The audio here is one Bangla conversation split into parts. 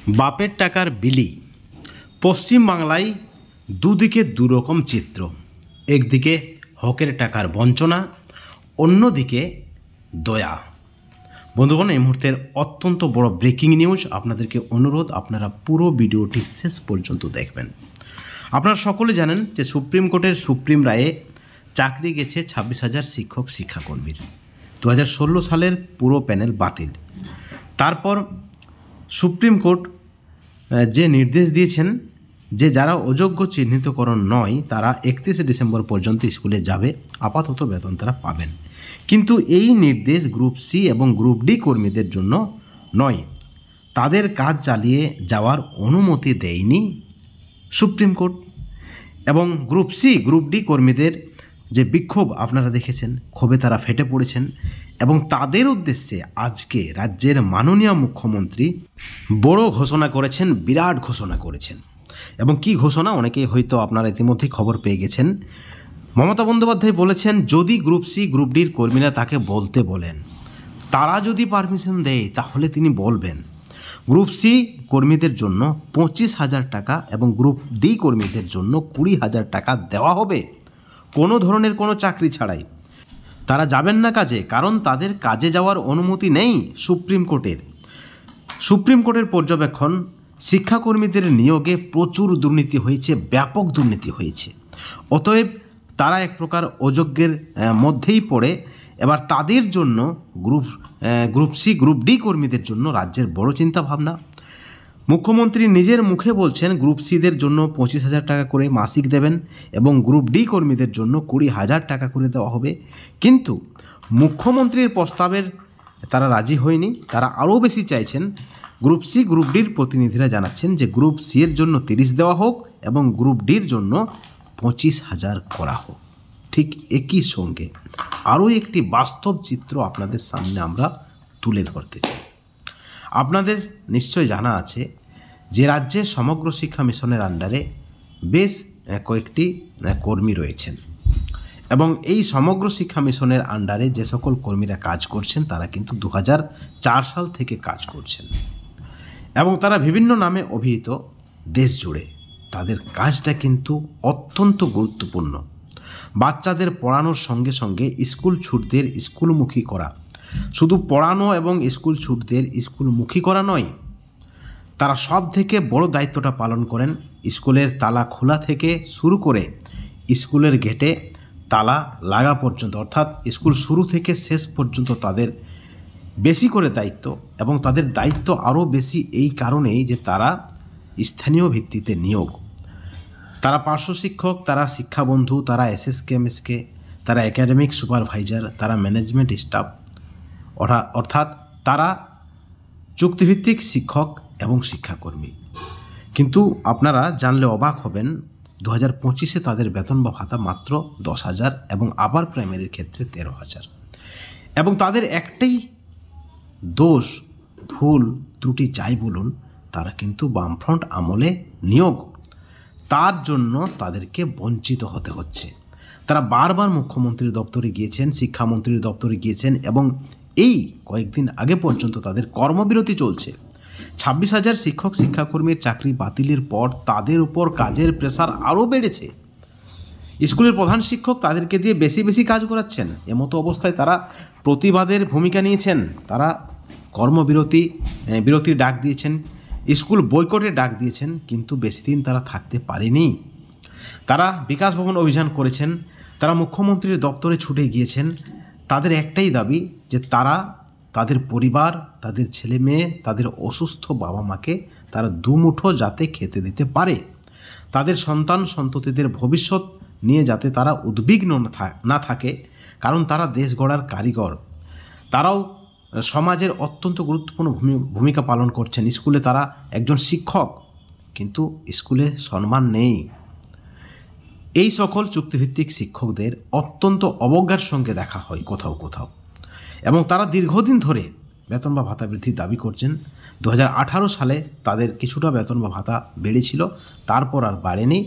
বাপের টাকার বিলি। পশ্চিমবাংলায় দুদিকে দুরকম চিত্র। একদিকে হকের টাকার বঞ্চনা, অন্যদিকে দয়া। বন্ধুগণ, এই মুহূর্তের অত্যন্ত বড় ব্রেকিং নিউজ। আপনাদেরকে অনুরোধ, আপনারা পুরো ভিডিওটি শেষ পর্যন্ত দেখবেন। আপনারা সকলে জানেন যে সুপ্রিম কোর্টের সুপ্রিম রায়ে চাকরি গেছে 26,000 শিক্ষক শিক্ষাকর্মীর। 2016 সালের পুরো প্যানেল বাতিল। তারপর সুপ্রিম কোর্ট যে নির্দেশ দিয়েছেন যে যারা অযোগ্য চিহ্নিতকরণ নয় তারা 31 ডিসেম্বর পর্যন্ত স্কুলে যাবে, আপাতত বেতন তারা পাবেন। কিন্তু এই নির্দেশ গ্রুপ সি এবং গ্রুপ ডি কর্মীদের জন্য নয়। তাদের কাজ চালিয়ে যাওয়ার অনুমতি দেয়নি সুপ্রিম কোর্ট। এবং গ্রুপ সি গ্রুপ ডি কর্মীদের যে বিক্ষোভ আপনারা দেখেছেন, ক্ষোভে তারা ফেটে পড়েছেন এবং তাদের উদ্দেশ্যে আজকে রাজ্যের মাননীয় মুখ্যমন্ত্রী বড় ঘোষণা করেছেন, বিরাট ঘোষণা করেছেন। এবং কি ঘোষণা, অনেকেই হয়তো আপনারা ইতিমধ্যেই খবর পেয়ে গেছেন। মমতা বন্দ্যোপাধ্যায় বলেছেন, যদি গ্রুপ সি গ্রুপ ডির কর্মীরা তাকে বলতে বলেন, তারা যদি পারমিশন দেয় তাহলে তিনি বলবেন। গ্রুপ সি কর্মীদের জন্য 25,000 টাকা এবং গ্রুপ ডি কর্মীদের জন্য 20,000 টাকা দেওয়া হবে, কোনো ধরনের কোনো চাকরি ছাড়াই। তারা যাবেন না কাজে, কারণ তাদের কাজে যাওয়ার অনুমতি নেই সুপ্রিম কোর্টের। সুপ্রিম কোর্টের পর্যবেক্ষণ, শিক্ষাকর্মীদের নিয়োগে প্রচুর দুর্নীতি হয়েছে, ব্যাপক দুর্নীতি হয়েছে। অতএব তারা এক প্রকার অযোগ্যের মধ্যেই পড়ে। এবার তাদের জন্য গ্রুপ সি গ্রুপ ডি কর্মীদের জন্য রাজ্যের বড় চিন্তা ভাবনা। মুখ্যমন্ত্রী নিজের মুখে বলছেন গ্রুপ সিদের জন্য 25,000 টাকা করে মাসিক দেবেন এবং গ্রুপ ডি কর্মীদের জন্য 20,000 টাকা করে দেওয়া হবে। কিন্তু মুখ্যমন্ত্রীর প্রস্তাবের তারা রাজি হয়নি, তারা আরও বেশি চাইছেন। গ্রুপ সি গ্রুপ ডির প্রতিনিধিরা জানাচ্ছেন যে গ্রুপ সি এর জন্য 30 দেওয়া হোক এবং গ্রুপ ডির জন্য 25,000 করা হোক। ঠিক একই সঙ্গে আরও একটি বাস্তব চিত্র আপনাদের সামনে আমরা তুলে ধরতে চাই। আপনাদের নিশ্চয় জানা আছে যে রাজ্যে সমগ্র শিক্ষা মিশনের আন্ডারে বেশ কয়েকটি কর্মী রয়েছেন এবং এই সমগ্র শিক্ষা মিশনের আন্ডারে যে সকল কর্মীরা কাজ করছেন তারা কিন্তু 2004 সাল থেকে কাজ করছেন এবং তারা বিভিন্ন নামে অভিহিত দেশ জুড়ে। তাদের কাজটা কিন্তু অত্যন্ত গুরুত্বপূর্ণ। বাচ্চাদের পড়ানোর সঙ্গে সঙ্গে স্কুল ছুটদের স্কুলমুখী করা, শুধু পড়ানো এবং স্কুল ছুটদের স্কুলমুখী করা নয়, তারা সব থেকে বড় দায়িত্বটা পালন করেন স্কুলের তালা খোলা থেকে শুরু করে স্কুলের গেটে তালা লাগা পর্যন্ত, অর্থাৎ স্কুল শুরু থেকে শেষ পর্যন্ত তাদের বেশি করে দায়িত্ব। এবং তাদের দায়িত্ব আরও বেশি এই কারণেই যে তারা স্থানীয় ভিত্তিতে নিয়োগ। তারা পার্শ্ব শিক্ষক, তারা শিক্ষাবন্ধু, তারা এসএসকে এমএসকে, তারা একাডেমিক সুপারভাইজার, তারা ম্যানেজমেন্ট স্টাফ, অর্থাৎ তারা চুক্তিভিত্তিক শিক্ষক এবং শিক্ষাকর্মী। কিন্তু আপনারা জানলে অবাক হবেন, 2025-এ তাদের বেতন বা ভাতা মাত্র 10,000 এবং আপার প্রাইমারির ক্ষেত্রে 13,000। এবং তাদের একটাই দোষ, ভুল ত্রুটি যাই বলুন, তারা কিন্তু বামফ্রন্ট আমলে নিয়োগ, তার জন্য তাদেরকে বঞ্চিত হতে হচ্ছে। তারা বারবার মুখ্যমন্ত্রীর দপ্তরে গিয়েছেন, শিক্ষামন্ত্রীর দপ্তরে গিয়েছেন এবং এই কয়েকদিন আগে পর্যন্ত তাদের কর্মবিরতি চলছে। 26,000 শিক্ষক শিক্ষাকর্মীর চাকরি বাতিলের পর তাদের উপর কাজের প্রেসার আরও বেড়েছে। স্কুলের প্রধান শিক্ষক তাদেরকে দিয়ে বেশি বেশি কাজ করাচ্ছেন। এমতো অবস্থায় তারা প্রতিবাদের ভূমিকা নিয়েছেন, তারা বিরতির ডাক দিয়েছেন, স্কুল বয়কটের ডাক দিয়েছেন, কিন্তু বেশি দিন তারা থাকতে পারেনি। তারা বিকাশ ভবন অভিযান করেছেন, তারা মুখ্যমন্ত্রীর দপ্তরে ছুটে গিয়েছেন। তাদের একটাই দাবি যে তারা তাদের পরিবার, তাদের ছেলে মেয়ে, তাদের অসুস্থ বাবা মাকে তারা দুমুঠো যাতে খেতে দিতে পারে, তাদের সন্তান সন্ততিদের ভবিষ্যৎ নিয়ে যাতে তারা উদ্বিগ্ন না থাকে, কারণ তারা দেশ গড়ার কারিগর। তারাও সমাজের অত্যন্ত গুরুত্বপূর্ণ ভূমিকা পালন করছেন। স্কুলে তারা একজন শিক্ষক, কিন্তু স্কুলে সম্মান নেই। এই সকল চুক্তিভিত্তিক শিক্ষকদের অত্যন্ত অবজ্ঞার সঙ্গে দেখা হয় কোথাও কোথাও এবং তারা দীর্ঘদিন ধরে বেতন বা ভাতা বৃদ্ধির দাবি করছেন। 2018 সালে তাদের কিছুটা বেতন বা ভাতা বেড়েছিল, তারপর আর বাড়েনি।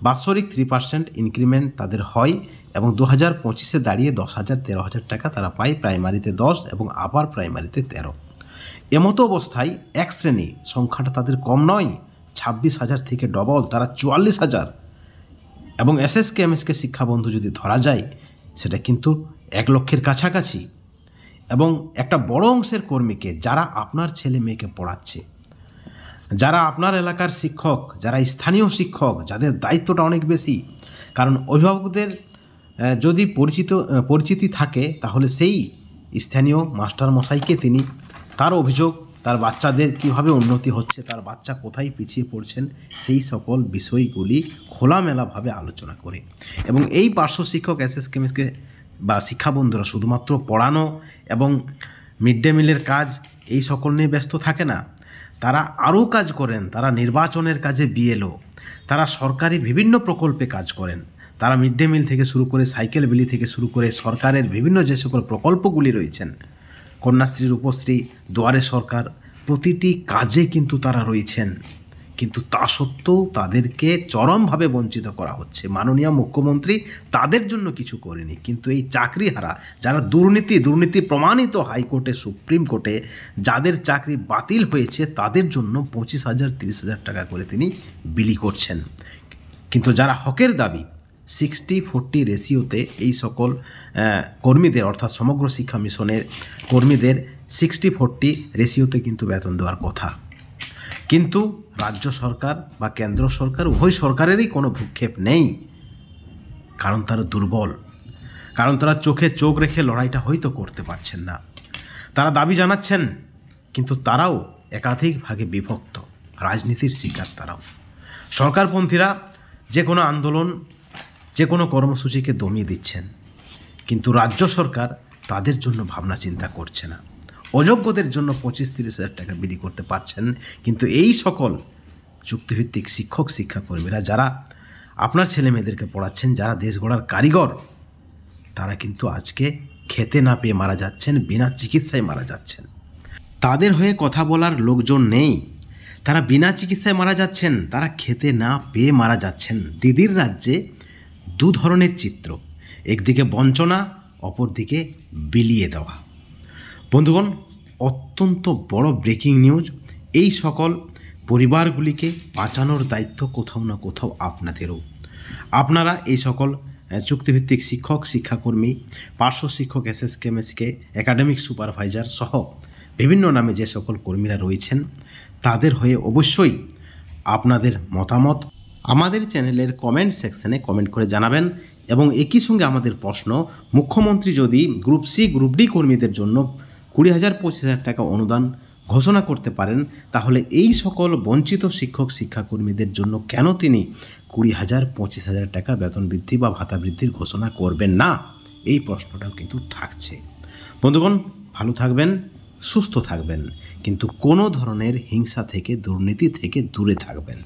বাৎসরিক 3% ইনক্রিমেন্ট তাদের হয় এবং 2025-এ দাঁড়িয়ে 10,000 13,000 টাকা তারা পায়। প্রাইমারিতে 10 এবং আপার প্রাইমারিতে 13। এমতো অবস্থায় এক শ্রেণী, সংখ্যাটা তাদের কম নয়, 26,000 থেকে ডবল, তারা 44,000। এবং এসএসকে এমএসকে শিক্ষাবন্ধু যদি ধরা যায় সেটা কিন্তু 1 লক্ষের কাছাকাছি। এবং একটা বড় অংশের কর্মীকে, যারা আপনার ছেলে মেয়েকে পড়াচ্ছে, যারা আপনার এলাকার শিক্ষক, যারা স্থানীয় শিক্ষক, যাদের দায়িত্বটা অনেক বেশি, কারণ অভিভাবকদের যদি পরিচিতি থাকে তাহলে সেই স্থানীয় মাস্টার মশাইকে তিনি তার অভিযোগ, তার বাচ্চাদের কিভাবে উন্নতি হচ্ছে, তার বাচ্চা কোথায় পিছিয়ে পড়ছেন, সেই সকল বিষয়গুলি খোলামেলাভাবে আলোচনা করে। এবং এই পার্শ্ব শিক্ষক এসএসকেএমএসকে বা শিক্ষাবন্ধুরা শুধুমাত্র পড়ানো এবং মিড ডে মিলের কাজ এই সকল নিয়ে ব্যস্ত থাকে না, তারা আরও কাজ করেন। তারা নির্বাচনের কাজে বিএলও, তারা সরকারি বিভিন্ন প্রকল্পে কাজ করেন। তারা মিড ডে মিল থেকে শুরু করে সাইকেল বিলি থেকে শুরু করে সরকারের বিভিন্ন যে সকল প্রকল্পগুলি রয়েছেন, কন্যাশ্রী, রূপশ্রী, দুয়ারে সরকার, প্রতিটি কাজে কিন্তু তারা রয়েছেন। কিন্তু তা সত্ত্বেও তাদেরকে চরমভাবে বঞ্চিত করা হচ্ছে। মাননীয় মুখ্যমন্ত্রী তাদের জন্য কিছু করেনি, কিন্তু এই চাকরিহারা যারা দুর্নীতি প্রমাণিত হাইকোর্টে, সুপ্রিম কোর্টে, যাদের চাকরি বাতিল হয়েছে, তাদের জন্য 25,000 30,000 টাকা করে তিনি বিলি করছেন। কিন্তু যারা হকের দাবি 60-40 রেশিওতে এই সকল কর্মীদের, অর্থাৎ সমগ্র শিক্ষা মিশনের কর্মীদের 60-40 রেশিওতে কিন্তু বেতন দেওয়ার কথা। কিন্তু রাজ্য সরকার বা কেন্দ্র সরকার, উভয় সরকারেরই কোনো ভূক্ষেপ নেই, কারণ তারা দুর্বল, কারণ তারা চোখে চোখ রেখে লড়াইটা হয়তো করতে পারছেন না। তারা দাবি জানাচ্ছেন, কিন্তু তারাও একাধিক ভাগে বিভক্ত, রাজনীতির শিকার তারাও। সরকারপন্থীরা যে কোনো আন্দোলন, যে কোনো কর্মসূচিকে দমিয়ে দিচ্ছেন, কিন্তু রাজ্য সরকার তাদের জন্য ভাবনা চিন্তা করছে না। অযোগ্যদের জন্য 25-30,000 টাকা বিলি করতে পারছেন, কিন্তু এই সকল চুক্তিভিত্তিক শিক্ষক শিক্ষাকর্মীরা যারা আপনার ছেলে মেয়েদেরকে পড়াচ্ছেন, যারা দেশ গড়ার কারিগর, তারা কিন্তু আজকে খেতে না পেয়ে মারা যাচ্ছেন, বিনা চিকিৎসায় মারা যাচ্ছেন। তাদের হয়ে কথা বলার লোকজন নেই, তারা বিনা চিকিৎসায় মারা যাচ্ছেন, তারা খেতে না পেয়ে মারা যাচ্ছেন। দিদির রাজ্যে দু ধরনের চিত্র, একদিকে বঞ্চনা, অপরদিকে বিলিয়ে দেওয়া। বন্ধুগণ, অত্যন্ত বড় ব্রেকিং নিউজ। এই সকল পরিবারগুলিকে বাঁচানোর দায়িত্ব কোথাও না কোথাও আপনাদেরও। আপনারা এই সকল চুক্তিভিত্তিক শিক্ষক শিক্ষাকর্মী, পার্শ্ব শিক্ষক, এসএসকেএমএসকে, একাডেমিক সুপারভাইজার সহ বিভিন্ন নামে যে সকল কর্মীরা রয়েছেন, তাদের হয়ে অবশ্যই আপনাদের মতামত আমাদের চ্যানেলের কমেন্ট সেকশনে কমেন্ট করে জানাবেন। এবং একই সঙ্গে আমাদের প্রশ্ন, মুখ্যমন্ত্রী যদি গ্রুপ সি গ্রুপ ডি কর্মীদের জন্য 20,000-25,000 টাকা অনুদান ঘোষণা করতে পারেন, তাহলে এই সকল বঞ্চিত শিক্ষক শিক্ষাকর্মীদের জন্য কেন তিনি 20,000-25,000 টাকা বেতন বৃদ্ধি বা ভাতা বৃদ্ধির ঘোষণা করবেন না? এই প্রশ্নটাও কিন্তু থাকছে। বন্ধুগণ, ভালো থাকবেন, সুস্থ থাকবেন, কিন্তু কোনো ধরনের হিংসা থেকে, দুর্নীতি থেকে দূরে থাকবেন।